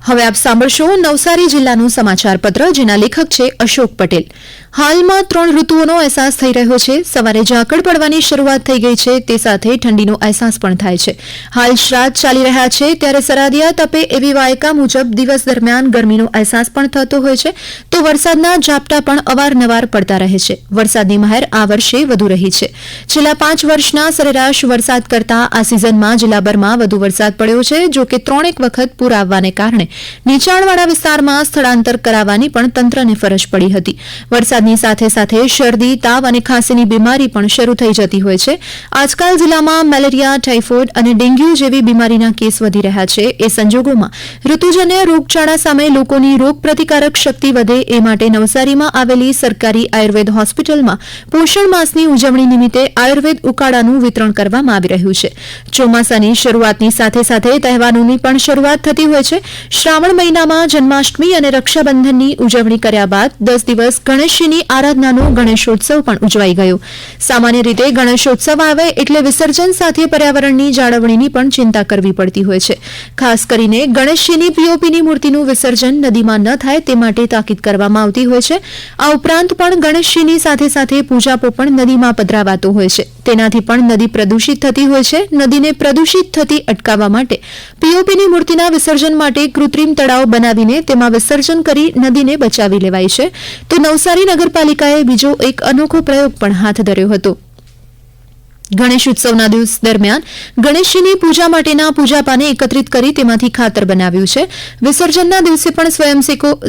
હવે આપ સાંભળશો નવસારી જિલ્લાનું સમાચાર પત્ર, જેના લેખક છે અશોક પટેલ. હાલમાં 3 ઋતુઓનો અહેસાસ થઈ રહ્યો છે. સવારે ઝાકળ પડવાની શરૂઆત થઈ ગઈ છે, તે સાથે ઠંડીનો અહેસાસ પણ થાય છે. હાલ શ્રાદ્ધ ચાલી રહ્યા છે, ત્યારે સરાદિયા તપે એવી વાયકા મુજબ દિવસ દરમિયાન ગરમીનો અહેસાસ પણ થતો હોય છે, તો વરસાદના ઝાપટા પણ અવારનવાર પડતા રહે છે. વરસાદની મહેર આ વર્ષે વધુ રહી છે. છેલ્લા 5 વર્ષના સરેરાશ વરસાદ કરતાં આ સિઝનમાં જિલ્લાભરમાં વધુ વરસાદ પડ્યો છે. જો કે 3 વખત પૂર આવવાને કારણે નીચાણવાળા વિસ્તારમાં સ્થળાંતર કરાવવાની પણ તંત્રને ફરજ પડી હતી. વરસાદની સાથે સાથે શરદી, તાવ અને ખાંસીની બીમારી પણ શરૂ થઈ જતી હોય છે. આજકાલ જિલ્લામાં મેલેરિયા, ટાઇફોઇડ અને ડેન્ગ્યુ જેવી બીમારીના કેસ વધી રહ્યા છે. એ સંજોગોમાં ઋતુજન્ય રોગચાળા સામે લોકોની રોગપ્રતિકારક શક્તિ વધે એ માટે નવસારીમાં આવેલી સરકારી આયુર્વેદ હોસ્પિટલમાં પોષણ માસની ઉજવણી નિમિત્તે આયુર્વેદ ઉકાળાનું વિતરણ કરવામાં આવી રહ્યું છે. ચોમાસાની શરૂઆતની સાથે સાથે તહેવારોની પણ શરૂઆત થતી હોય છે. શ્રાવણ મહિનામાં જન્માષ્ટમી અને રક્ષાબંધનની ઉજવણી કર્યા બાદ 10 દિવસ ગણેશજીની આરાધનાનો ગણેશોત્સવ પણ ઉજવાઈ ગયો. સામાન્ય રીતે ગણેશોત્સવ આવે એટલે વિસર્જન સાથે પર્યાવરણની જાળવણીની પણ ચિંતા કરવી પડતી હોય છે. ખાસ કરીને ગણેશજીની પીઓપીની મૂર્તિનું વિસર્જન નદીમાં ન થાય તે માટે તાકીદ કરવામાં આવતી હોય છે. આ ઉપરાંત પણ ગણેશજીની સાથે સાથે પૂજાપો પણ નદીમાં પધરાવાતો હોય છે. તેનાથી પણ નદી પ્રદૂષિત થતી હોય છે. નદીને પ્રદૂષિત થતી અટકાવવા માટે પીઓપીની મૂર્તિના વિસર્જન માટે કૃત્રિમ તળાવ બનાવીને તેમાં વિસર્જન કરી નદીને બચાવી લેવાય છે. તો નવસારી નગરપાલિકાએ બીજો એક અનોખો પ્રયોગ પણ હાથ ધર્યો હતો. ગણેશ ઉત્સવના દિવસ દરમિયાન ગણેશજીની પૂજા માટેના પૂજાપાને એકત્રિત કરી તેમાંથી ખાતર બનાવ્યું છે. વિસર્જનના દિવસે પણ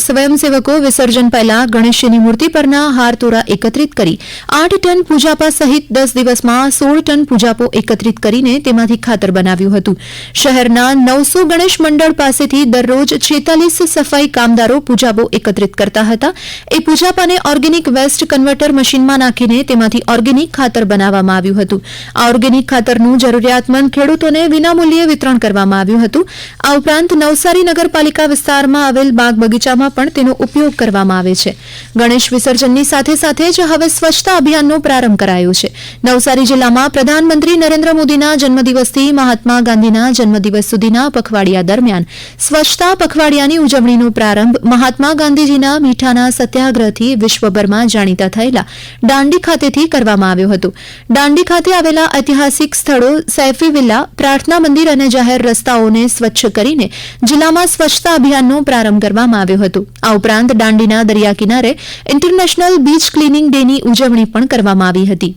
સ્વયંસેવકો વિસર્જન પહેલા ગણેશજીની મૂર્તિ પરના હારતોરા એકત્રિત કરી 8 ટન પૂજાપા સહિત 10 દિવસમાં 16 ટન પૂજાપો એકત્રિત કરીને તેમાંથી ખાતર બનાવ્યું હતું. શહેરના 900 ગણેશ મંડળ પાસેથી દરરોજ 46 સફાઈ કામદારો પૂજાપો એકત્રિત કરતા હતા. એ પૂજાપાને ઓર્ગેનિક વેસ્ટ કન્વર્ટર મશીનમાં નાખીને તેમાંથી ઓર્ગેનિક ખાતર બનાવવામાં આવ્યું હતું. આ ઓર્ગેનિક ખાતરનું જરૂરિયાતમંદ ખેડૂતોને વિનામૂલ્યે વિતરણ કરવામાં આવ્યું હતું. આ ઉપરાંત નવસારી નગરપાલિકા વિસ્તારમાં આવેલ બાગ બગીચામાં પણ તેનો ઉપયોગ કરવામાં આવે છે. ગણેશ વિસર્જનની સાથે સાથે જ હવે સ્વચ્છતા અભિયાનનો પ્રારંભ કરાયો છે. નવસારી જિલ્લામાં પ્રધાનમંત્રી નરેન્દ્ર મોદીના જન્મદિવસથી મહાત્મા ગાંધીના જન્મદિવસ સુધીના પખવાડિયા દરમિયાન સ્વચ્છતા પખવાડિયાની ઉજવણીનો પ્રારંભ મહાત્મા ગાંધીજીના મીઠાના સત્યાગ્રહથી વિશ્વભરમાં જાણીતા થયેલા દાંડી ખાતેથી કરવામાં આવ્યો હતો. દાંડી ખાતે આવેલા ઐતિહાસિક સ્થળો સૈફી વિલા, પ્રાર્થના મંદિર અને જાહેર રસ્તાઓને સ્વચ્છ કરીને જિલ્લામાં સ્વચ્છતા અભિયાનનો પ્રારંભ કરવામાં આવ્યો હતો. આ ઉપરાંત દાંડીના દરિયા કિનારે ઇન્ટરનેશનલ બીચ ક્લીનિંગ ડેની ઉજવણી પણ કરવામાં આવી હતી.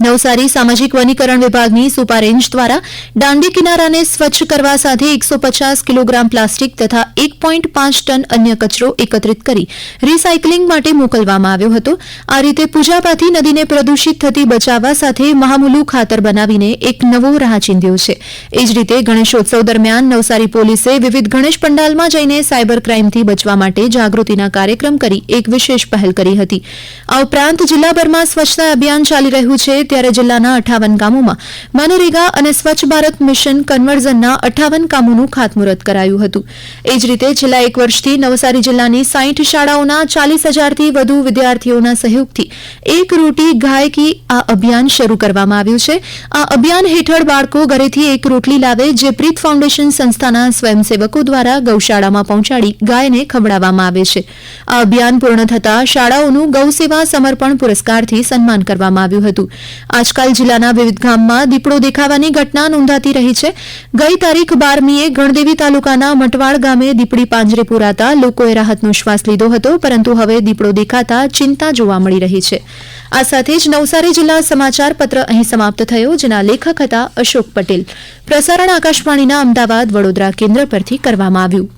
નવસારી સામાજિક વનીકરણ વિભાગની સુપા રેન્જ દ્વારા દાંડી કિનારાને સ્વચ્છ કરવા સાથે 150 કિલોગ્રામ પ્લાસ્ટિક તથા 1.5 ટન અન્ય કચરો એકત્રિત કરી રીસાયકલિંગ માટે મોકલવામાં આવ્યો હતો. આ રીતે પૂજાપાથી નદીને પ્રદૂષિત થતી બચાવવા સાથે મહામૂલું ખાતર બનાવીને એક નવો રાહ ચીંધ્યો છે. એ જ રીતે ગણેશોત્સવ દરમિયાન નવસારી પોલીસે વિવિધ ગણેશ પંડાલમાં જઈને સાયબર ક્રાઇમથી બચવા માટે જાગૃતિના કાર્યક્રમ કરી એક વિશેષ પહેલ કરી હતી. આ ઉપરાંત જિલ્લાભરમાં સ્વચ્છતા અભિયાન ચાલી રહ્યું છે, ત્યારે જિલ્લાના 58 ગામોમાં મનરેગા અને સ્વચ્છ ભારત મિશન કન્વર્ઝનના 58 કામોનું ખાતમુહૂર્ત કરાયું હતું. એ જ રીતે છેલ્લા 1 વર્ષથી નવસારી જિલ્લાની 60 શાળાઓના 40,000થી વધુ વિદ્યાર્થીઓના સહયોગથી એક રોટી ગાય કી આ અભિયાન શરૂ કરવામાં આવ્યું છે. આ અભિયાન હેઠળ બાળકો ઘરેથી એક રોટલી લાવે, જે પ્રીત ફાઉન્ડેશન સંસ્થાના સ્વયંસેવકો દ્વારા ગૌશાળામાં પહોંચાડી ગાયને ખવડાવવામાં આવે છે. આ અભિયાન પૂર્ણ થતાં શાળાઓનું ગૌસેવા સમર્પણ પુરસ્કારથી સન્માન કરવામાં આવ્યું હતું. આજકાલ જિલ્લાના વિવિધ ગામમાં દીપડો દેખાવાની ઘટના નોંધાતી રહી છે. ગઈ તારીખ 12મીએ ગણદેવી તાલુકાના મટવાડ ગામે દીપડી પાંજરે પુરાતા લોકોએ રાહતનો શ્વાસ લીધો હતો, પરંતુ હવે દીપડો દેખાતા ચિંતા જોવા મળી રહી છે. આ સાથે જ નવસારી જિલ્લા સમાચાર પત્ર અહીં સમાપ્ત થયો, જેના લેખક હતા અશોક પટેલ. પ્રસારણ આકાશવાણીના અમદાવાદ વડોદરા કેન્દ્ર પરથી કરવામાં આવ્યું.